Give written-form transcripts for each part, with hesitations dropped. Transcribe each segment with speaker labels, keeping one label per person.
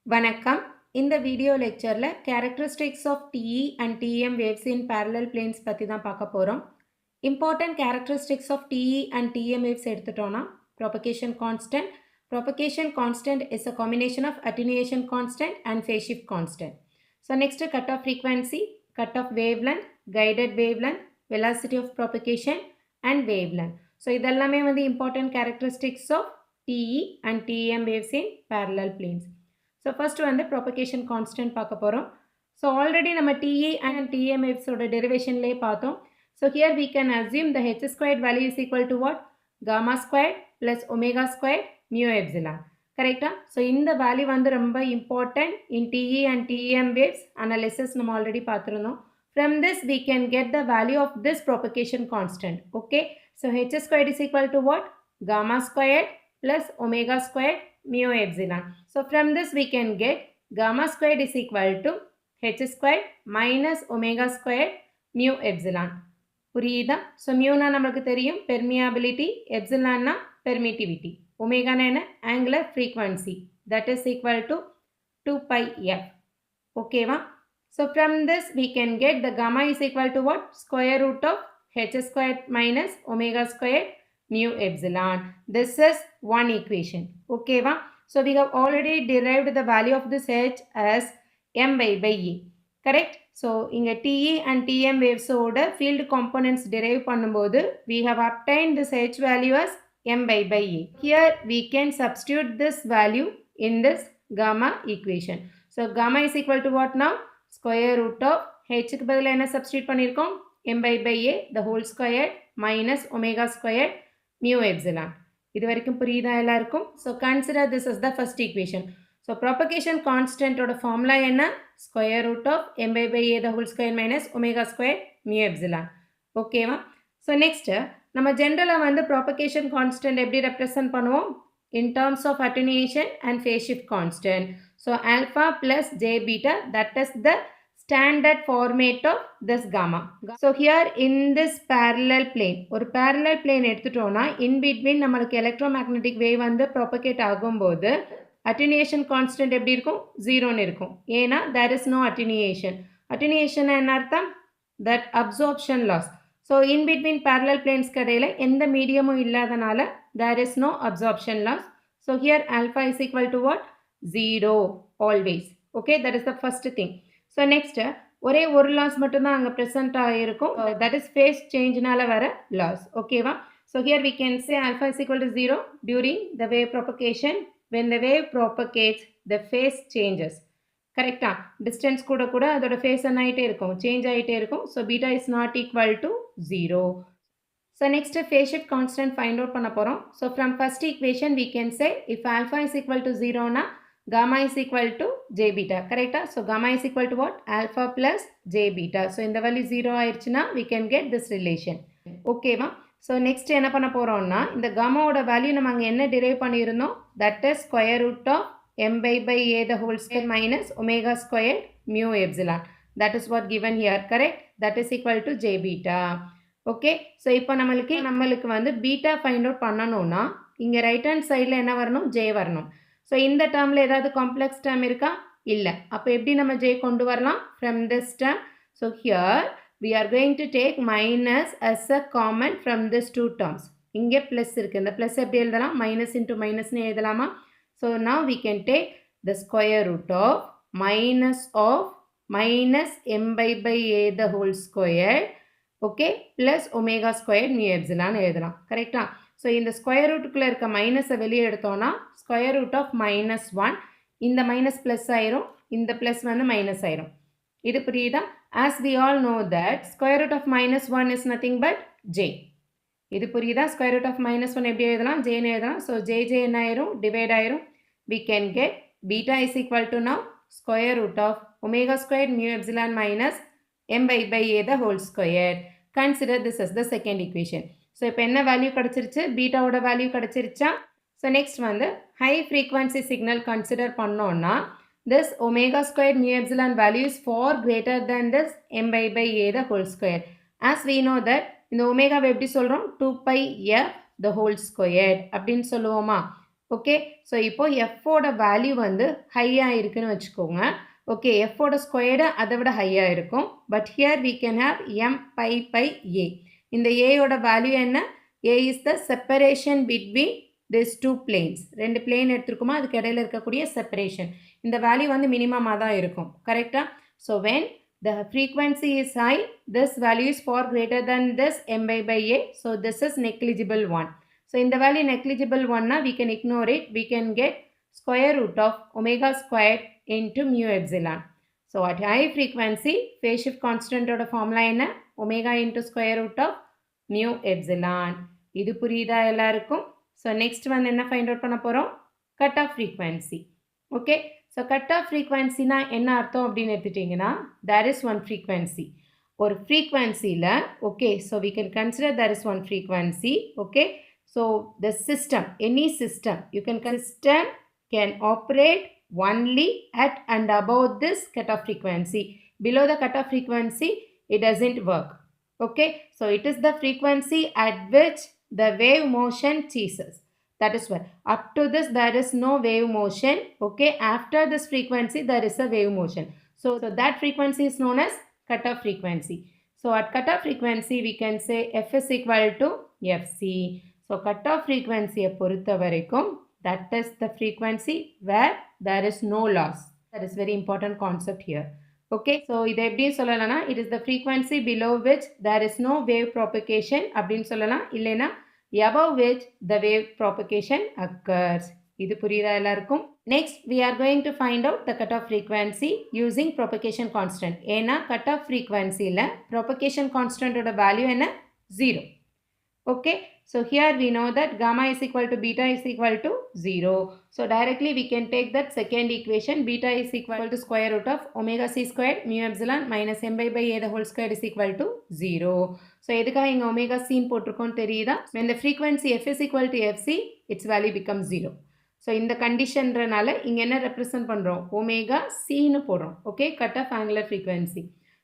Speaker 1: வணக்கம். இந்த வீடியோ லெக்சர்ல characteristics of TE and TM waves in parallel planes பத்தி தான் பார்க்க போறோம். Important characteristics of TE and TM waves எடுத்துட்டோம்னா propagation constant. Propagation constant is a combination of attenuation constant and phase shift constant. So next cutoff frequency, cutoff wavelength, guided wavelength, velocity of propagation and wavelength. So இதெல்லாமே வந்து important characteristics of TE and TM waves in parallel planes. So first வந்து propagation constant பார்க்க போறோம். So already நம்ம TE and TM waves ஓட derivationலே பார்த்தோம். So here we can assume the h squared value is equal to what? Gamma squared plus omega squared mu epsilon. கரெக்டா? So இந்த value வந்து ரொம்ப important in TE and TM waves analysis நம்ம already பார்த்திருந்தோம். From this we can get the value of this propagation constant. Okay. So h squared is equal to what? Gamma squared plus omega squared mu epsilon. So from this we can get gamma squared is equal to h squared minus omega squared mu epsilon. புரியுதா? So muனா நமக்கு தெரியும் permeability, epsilonனா permittivity, omega என்ன angular frequency, that is equal to 2 pi f. ஓகேவா? So from this we can get the gamma is equal to what? Square root of h squared minus omega squared mu epsilon. This is one equation. ஓகேவா? So we have already derived the value of this h as m by E. Correct? So இங்க TE and TM waves ஓட field components derive பண்ணும்போது we have obtained this h value as m by E. Here we can substitute this value in this gamma equation. So gamma is equal to what now? Square root of h க்கு பதிலா என்ன substitute பண்ணிருக்கோம்? m by A the whole squared minus omega squared mu epsilon. இது வரைக்கும் புரியுதா எல்லாருக்கும்? So consider this as the first equation. So propagation constant ஓட formula என்ன? Square root of m/a the whole square minus omega square mu epsilon. ஓகேவா? So next நம்ம ஜெனரலா வந்து propagation constant எப்படி represent பண்ணுவோம்? In terms of attenuation and phase shift constant. So alpha plus j beta, that is the standard format of this gamma. So here in this parallel plane, ஒரு parallel plane எடுத்துட்டோம்னா in between நம்மளுக்கு electromagnetic wave வந்து propagate ஆகும்போது attenuation constant எப்படி இருக்கும்? 0 இருக்கும். ஏனா there is no attenuation. Attenuation என்ன அர்த்தம்? That absorption loss. So in between parallel planes கடையில எந்த மீடியமும் இல்லாதனால there is no absorption loss. So here alpha is equal to what? 0 always. Okay, that is the first thing. So next ஒரே ஒரு loss மட்டும் தான் அங்க present ஆயிருக்கும். That is phase changeனால வர loss. ஓகேவா? So here we can say alpha is equal to 0 during the wave propagation. When the wave propagates, the phase changes. கரெக்டா? Distance கூட கூட அதோட phase என்ன ஆயிட்டே இருக்கும்? சேஞ்ச் ஆயிட்டே இருக்கும். So beta is not equal to 0. So next phase shift constant find out பண்ண போறோம். So from first equation we can say if alpha is equal to 0 na gamma is equal to j beta. கரெக்டா? So gamma is equal to what? Alpha plus j beta. So இந்த value 0 ஆயிருச்சுனா we can get this relation. ஓகேவா? So next என்ன பண்ண போறோம்னா இந்த gamma ஓட value நம்ம அங்க என்ன derive பண்ணியிருந்தோம்? That is square root of m/a the whole square minus omega squared mu epsilon. That is what given here. Correct? That is equal to j beta. Okay. So இப்போ நம்மளுக்கு வந்து beta find out பண்ணணும்னா இங்கே right hand சைடில் என்ன வரணும்? J வரணும். So இந்த டேர்மில் ஏதாவது காம்ப்ளெக்ஸ் டேர்ம் இருக்கா? இல்லை. அப்போ எப்படி நம்ம ஜே கொண்டு வரலாம்? From this term. So here we are going to take minus as a common from this two terms. இங்கே ப்ளஸ் இருக்குது. இந்த ப்ளஸ் எப்படி எழுதலாம்? மைனஸ் இன்ட்டு மைனஸ்னு எழுதலாமா? So now we can take the square root of minus m/a the whole square, okay, plus omega squared mu epsilon எழுதலாம். கரெக்டா? So இந்த ஸ்கொயர் ரூட்டுக்குள்ளே இருக்க மைனஸை வெளியே எடுத்தோன்னா ஸ்கொயர் ரூட் ஆஃப் -1, இந்த மைனஸ் ப்ளஸ் ஆயிரும், இந்த ப்ளஸ் வந்து மைனஸ் ஆயிரும். இது புரியுதா? as we all know that square root of -1 is nothing but j. இது புரியுதா? ஸ்கொயர் ரூட் ஆஃப் -1 எப்படி எழுதலாம்? ஜேன்னு எழுதலாம். ஸோ ஜே என்ன ஆயிரும்? டிவைட் ஆயிரும். we can get beta is equal to now square root of omega squared mu epsilon minus m/a the whole square. Consider this as the second equation. So இப்போ என்ன value கிடைச்சிருச்சு? பீட்டாவோட value கிடைச்சிருச்சா? So next வந்து high frequency signal consider பண்ணோன்னா this omega squared mu epsilon value is far greater than this m/a the whole square. As we know that இந்த ஒமேகாவை எப்படி சொல்கிறோம்? 2 pi f the whole squared அப்படின்னு சொல்லுவோமா? Okay. So இப்போ எஃப்போட value வந்து ஹையாக இருக்குன்னு வச்சுக்கோங்க. ஓகே, எஃப்போட ஸ்கொயர்டு அதை விட ஹையாக இருக்கும். But here we can have m pi by a. இந்த ஏயோட வேல்யூ என்ன? a is the separation between these two planes. ரெண்டு பிளேன் எடுத்துருக்குமா, அதுக்கு இடையில இருக்கக்கூடிய செப்பரேஷன். இந்த வேல்யூ வந்து மினிமமாக தான் இருக்கும். கரெக்டாக? So when the frequency is high, this value is far greater than this m by a. So this is negligible one. So in the value negligible one, we can ignore it. We can get square root of omega squared into mu epsilon. So at high frequency, phase shift constant oda formula enna? Omega into square root of mu epsilon. Idu puriyudha ellarukkum? So next one enna find out panna porom? Cut off frequency. Okay. So cut off frequency na enna artham appdinu edutittingana, there is one frequency. Or frequency la, okay, so we can consider there is one frequency. Okay. So the system, any system, you can system can operate only at and above this cutoff frequency. Below the cutoff frequency, it doesn't work. Okay, so it is the frequency at which the wave motion ceases. That is why up to this there is no wave motion. Okay, after this frequency there is a wave motion. So that frequency is known as cutoff frequency. So at cutoff frequency we can say f is equal to fc. So cutoff frequency பொறுத்த வரைக்கும், that is the frequency where there is no loss. That is very important concept here. Okay, so இதை எப்படி சொல்லலாம்னா, it is the frequency below which there is no wave propagation அப்படின்னு சொல்லலாம். இல்லைனா above which the wave propagation occurs. இது புரியுதா எல்லாருக்கும்? Next we are going to find out the cutoff frequency using propagation constant. ஏன்னா cutoff frequencyல propagation constant ஓட value என்ன? 0. Okay, so here we know that gamma is equal to beta is equal to 0. So directly we can take that second equation, beta is equal to square root of omega c squared mu epsilon minus m by a the whole square is equal to 0. So எதுக்காக இங்க omega c போட்டிருக்கோம் தெரியுதா? When the frequency f is equal to fc, its value becomes 0. So இந்த கண்டிஷன்றனால இங்க என்ன represent பண்றோம்? omega c னு போடுறோம். Okay, cut off angular frequency.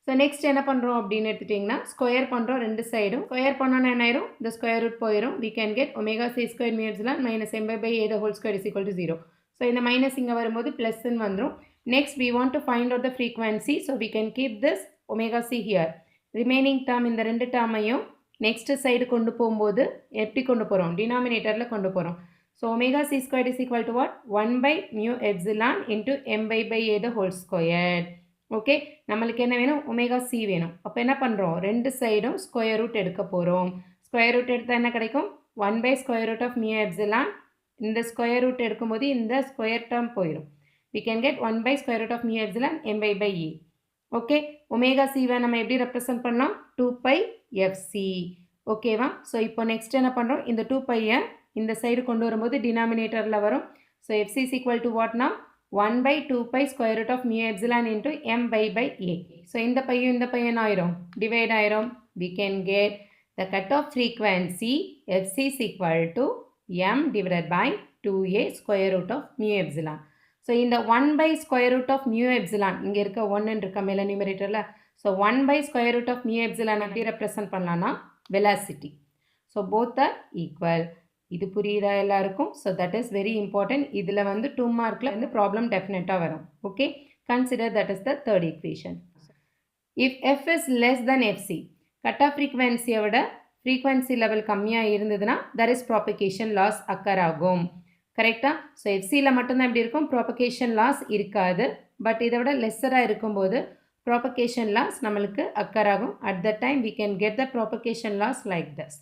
Speaker 1: So next என்ன பண்றோம் அப்படின்னு எடுத்துட்டீங்கன்னா, ஸ்கொயர் பண்றோம் ரெண்டு சைடும். ஸ்கொயர் பண்ணோம்னா என்ன ஆயிரும்? The square root போயிரும். We can get omega c squared mu epsilon minus m by a the whole square is equal to 0. So இந்த மைனஸ் இங்க வரும்போது பிளஸ் ன்னு வந்துரும். Next we want to find out the frequency. So we can keep this omega c here. Remaining term இந்த ரெண்டு டேர்மையும் next side கொண்டு போகும்போது எப்படி கொண்டு போறோம்? டினாமினேட்டர்ல கொண்டு போறோம். So omega c squared is equal to what? 1 by mu epsilon into m by a the whole square. Okay, நம்மளுக்கு என்ன வேணும்? ஒமேகா சி வேணும். அப்போ என்ன பண்ணுறோம்? ரெண்டு சைடும் ஸ்கொயர் ரூட் எடுக்க போகிறோம். ஸ்கொயர் ரூட் எடுத்தால் என்ன கிடைக்கும்? 1 by square root of mu epsilon. இந்த ஸ்கொயர் ரூட் எடுக்கும்போது இந்த ஸ்கொயர் டேர்ம் போயிடும். we can get 1 by square root of mu epsilon m by a. Okay, omega சிவை நம்ம எப்படி ரெப்ரசன்ட் பண்ணலாம்? 2 pi fc. ஓகேவா? ஸோ இப்போ நெக்ஸ்ட் என்ன பண்ணுறோம்? இந்த 2 பையை இந்த சைடு கொண்டு வரும்போது டினாமினேட்டரில் வரும். So fc is equal to what now? 1 by 2 pi square root of mu epsilon into m by a. So இந்த பையன் என்ன ஆயிரும்? டிவைட் ஆயிரும். We can get the cutoff frequency fc is equal to m divided by 2a square root of mu epsilon. So இந்த 1 by square root of mu epsilon, இங்க இருக்க 1 இருக்க மேல நியூமரேட்டர்ல. So 1 by square root of mu epsilon எப்படி represent பண்ணலாம்னா velocity. So both are equal. இது புரியுதா எல்லாருக்கும்? So that is very important. இதில் வந்து 2 மார்க்கில் வந்து ப்ராப்ளம் டெஃபினட்டாக வரும். Okay, consider that is the third equation. If F is less than F C, cut off ஃப்ரீக்வன்சியை விட ஃப்ரீக்வன்சி லெவல் கம்மியாக இருந்ததுன்னா there is propagation loss occur ஆகும். கரெக்டாக? ஸோ எஃப்சியில் மட்டும்தான் எப்படி இருக்கும்? ப்ராபகேஷன் லாஸ் இருக்காது. பட் இதை விட லெஸ்ஸராக இருக்கும்போது ப்ராபகேஷன் லாஸ் நம்மளுக்கு அக்கர் ஆகும். At the time we can get the propagation loss like this.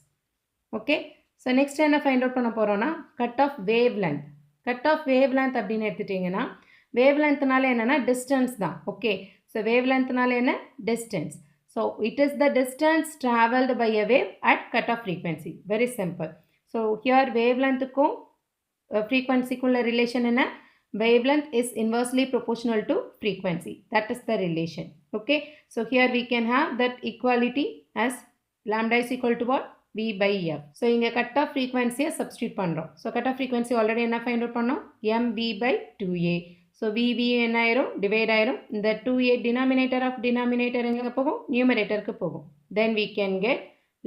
Speaker 1: Okay, so next என்ன ஃபைண்ட் அவுட் பண்ண போகிறோன்னா cut off wavelength. Cut off wavelength அப்படின்னு எடுத்துட்டிங்கன்னா, வேவ் லென்த்னால என்னென்னா டிஸ்டன்ஸ் தான். ஓகே, ஸோ வேவ் லென்த்னால என்ன? Distance. So it is the distance travelled by a wave at cut off frequency. Very simple. So here wave லென்த்துக்கும் ஃப்ரீக்வன்சிக்குள்ள relation என்ன? Wave length is inversely proportional to frequency. That is the relation. Okay, so here we can have that equality as lambda is equal to what? v by f. So இங்க cut off frequency substitute பண்றோம். So cut off frequency already என்ன find out பண்ணோம்? mv by 2a. So v என்ன ஆயிரும்? divide ஆயிரும். இந்த 2a denominator of denominator எங்க போகும்? numeratorக்கு போகும். Then we can get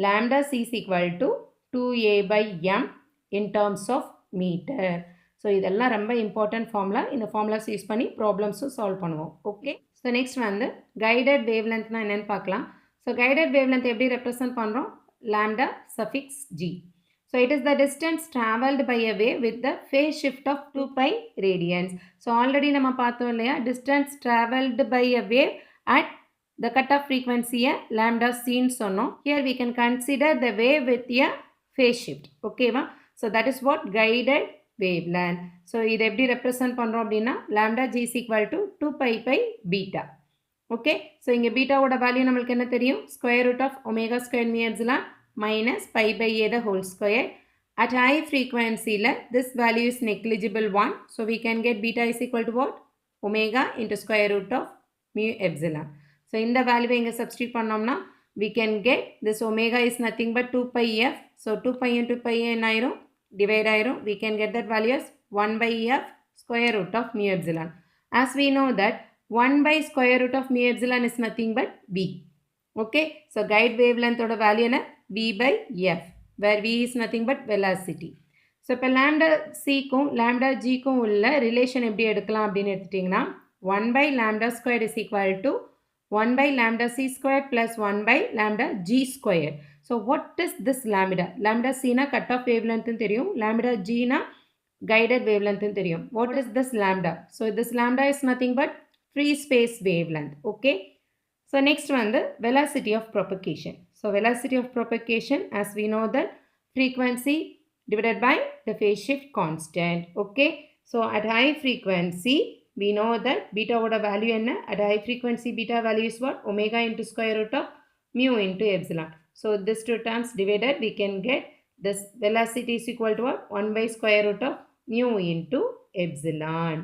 Speaker 1: lambda c is equal to 2a by m in terms of meter. So இதெல்லாம் ரொம்ப இம்பார்ட்டன்ட் ஃபார்முலா. இந்த ஃபார்முலாஸ் யூஸ் பண்ணி ப்ராப்ளம்ஸும் சால்வ் பண்ணுவோம். ஓகே, ஸோ நெக்ஸ்ட் வந்து கைடட் வேவ் லென்த்னா என்னென்னு பார்க்கலாம். ஸோ கைடட் வேவ் லென்த் எப்படி represent பண்ணுறோம்? Lambda suffix G. So it is the distance traveled by a wave with the phase shift of 2 pi radians. So already நம்ம பார்த்தோம் இல்லையா, distance traveled by a wave at the cutoff frequency lambda c ன்னு சொன்னோம். Here we can consider the wave with a phase shift. ஓகேவா? So that is what guided wavelength. So இது எப்படி represent பண்ணுறோம் அப்படின்னா lambda g is equal to 2 pi by beta. Okay, so இங்கே பீட்டாவோட value நம்மளுக்கு என்ன தெரியும்? Square root of omega square mu epsilon minus pi by a the whole square. At high frequency this value is negligible 1. So we can get beta is equal to what? Omega into square root of mu epsilon. So in the value inga substitute pannomna we can get this omega is nothing but 2 pi f. So 2 pi into pi n airum divide airum. We can get that value as 1 by f square root of mu epsilon. As we know that 1 by square root of mu epsilon is nothing but v. Okay, so guide wavelength oda value na v by f, where v is nothing but velocity. So இப்போ lambda c க்கும் lambda g க்கும் உள்ள relation எப்படி எடுக்கலாம் அப்படின்னு எடுத்துட்டிங்கன்னா 1 by lambda squared is equal to 1 by lambda c squared plus 1 by lambda g squared. So what is this lambda? Lambda c na cut off wavelength தெரியும், lambda g na guided wavelength தெரியும். What is this lambda? So this lambda is nothing but free space wavelength. Okay, so next one the velocity of propagation. So velocity of propagation, as we know that frequency divided by the phase shift constant. Okay, so at high frequency we know that beta oda value enna? At high frequency beta value is what? Omega into square root of mu into epsilon. So this two terms divided we can get this velocity is equal to what? 1 by square root of mu into epsilon.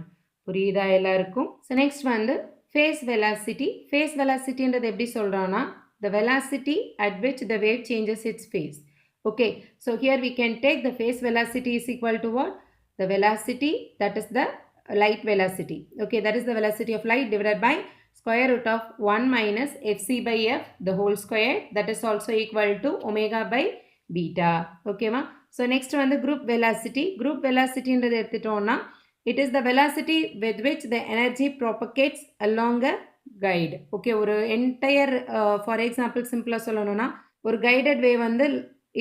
Speaker 1: புரியுதா எல்லாருக்கும்? So next வந்து phase velocity. Phase velocity என்றது எப்படி சொல்றோம்னா the velocity at which the wave changes its phase. Okay, so here we can take the phase velocity is equal to what? The velocity, that is the light velocity. Okay, that is the velocity of light divided by square root of 1 minus fc by f the whole square, that is also equal to omega by beta. Okay ma? So next one the group velocity. Group velocity என்றது எடுத்துட்டோம்னா it is the velocity with which the energy propagates along a guide. Okay, ஒரு entire for example simple சொல்லணும்னா ஒரு guided wave வந்து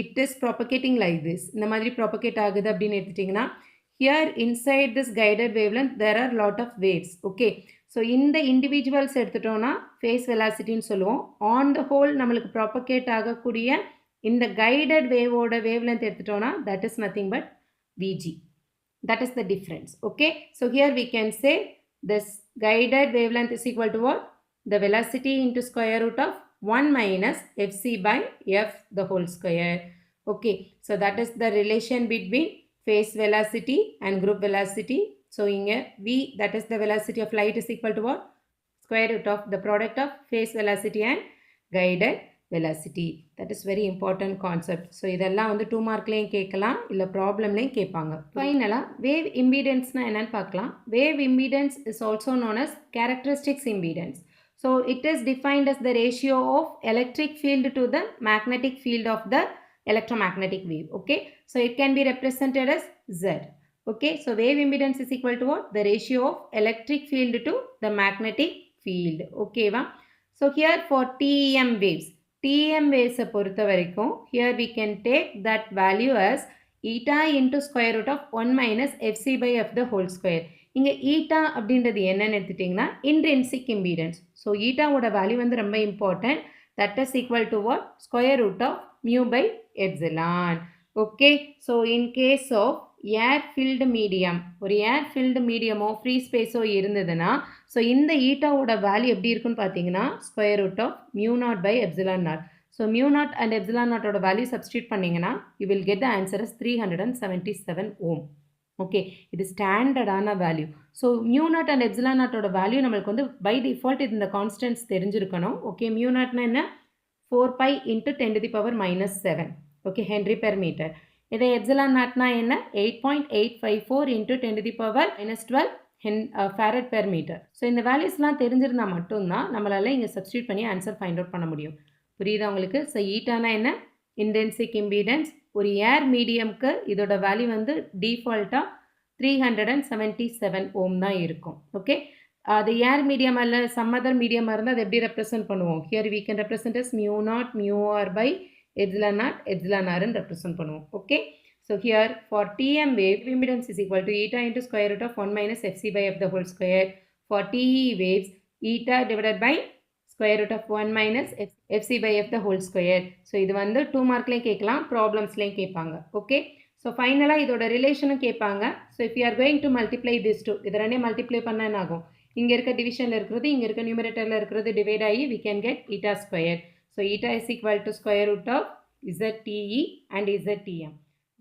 Speaker 1: it is propagating like this. இந்த மாதிரி propagate ஆகுது அப்படின்னு எடுத்துட்டிங்கன்னா here inside this guided wavelength there are lot of waves. Okay, so இந்த individuals எடுத்துட்டோம்னா phase velocity ன்னு சொல்லுவோம். On the whole நம்மளுக்கு propagate ஆகக்கூடிய இந்த guided wave ஓட wavelength எடுத்துட்டோம்னா that is nothing but Vg. That is the difference. Okay, so here we can say this guided wavelength is equal to what? The velocity into square root of 1 minus fc by f the whole square. Okay, so that is the relation between phase velocity and group velocity. So here v, that is the velocity of light, is equal to what? Square root of the product of phase velocity and guided velocity. That is very important concept. So இதெல்லாம் வந்து 2 மார்க்லயும் கேட்கலாம், இல்ல ப்ராப்ளம்லயும் கேட்பாங்க. ஃபைனலா wave impedance னா என்னன்னு பார்க்கலாம். Wave impedance is also known as characteristics impedance. So it is defined as the ratio of electric field to the magnetic field of the electromagnetic wave. Okay, so it can be represented as Z. Okay, so wave impedance is equal to what? The ratio of electric field to the magnetic field. Okay va? So here for TEM waves, TEM waves பொறுத்த வரைக்கும் here we can take that value as eta into square root of 1 minus fc by f the whole square. இங்க eta அப்படின்றது என்னன்னு எடுத்துட்டிங்கன்னா intrinsic impedance. So eta ஓட value வந்து ரொம்ப important. That is equal to what? Square root of mu by epsilon. Okay, so in case of air filled medium, ஒரு air filled medium ஓ free space ஓ இருந்ததுன்னா so இந்த eta ஓட value எப்படி இருக்குன்னு பார்த்தீங்கன்னா square root of mu naught by epsilon naught. So mu naught and epsilon naught ஓட value substitute பண்ணீங்கன்னா you will get the answer as 377 ohm. Okay, இது ஸ்டாண்டர்டான value. So mu naught and epsilon நாட்டோட value நம்மளுக்கு வந்து by default இந்த constants தெரிஞ்சிருக்கணும். Okay, mu நாட்னா என்ன? 4 pi into 10 to the power minus 7. Okay, henry per metre. இதை எப்சிலான் நாட்னா என்ன? 8.854 into 10 to the power minus 12 farad per metre. So இந்த வேல்யூஸ்லாம் தெரிஞ்சிருந்தால் மட்டும்தான் நம்மளால் இங்கே சப்ஸ்டியூட் பண்ணி ஆன்சர் ஃபைண்ட் அவுட் பண்ண முடியும். புரியுதா உங்களுக்கு? ஸோ ஈட்டானா என்ன? இன்டென்சிக் இம்பீடன்ஸ். ஒரு ஏர் மீடியம்க்கு இதோட வேல்யூ வந்து டிஃபால்ட்டாக 377 ohm தான் இருக்கும். ஓகே, அது ஏர் மீடியம் அல்ல சம் அதர் மீடியமாக இருந்தால் அதை எப்படி ரெப்ரசென்ட் பண்ணுவோம்? Here we can represent as mu naught mu r by epsilon naught epsilon r ன்னு represent பண்ணுவோம். Okay, so here for TM wave impedance is equal to eta into square root of 1 minus fc by f the whole square. For TE waves, eta divided by square root of 1 minus fc by f the whole square. So இது வந்து 2 மார்க்லேயும் கேட்கலாம், ப்ராப்ளம்ஸ்லேயும் கேட்பாங்க. Okay, so ஃபைனலாக இதோட ரிலேஷனும் கேட்பாங்க. So if you are going to multiply this two, இதை ரெண்டே மல்டிப்ளை பண்ண என்ன ஆகும்? இங்கே இருக்க டிவிஷனில் இருக்கிறது இங்கே இருக்க நியூமரேட்டரில் இருக்கிறது டிவைட் ஆகி we can get eta square. So eta is equal to square root of ZTE and ZTM.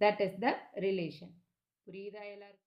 Speaker 1: That is the relation. புரியுதா எல்லாருக்கும்?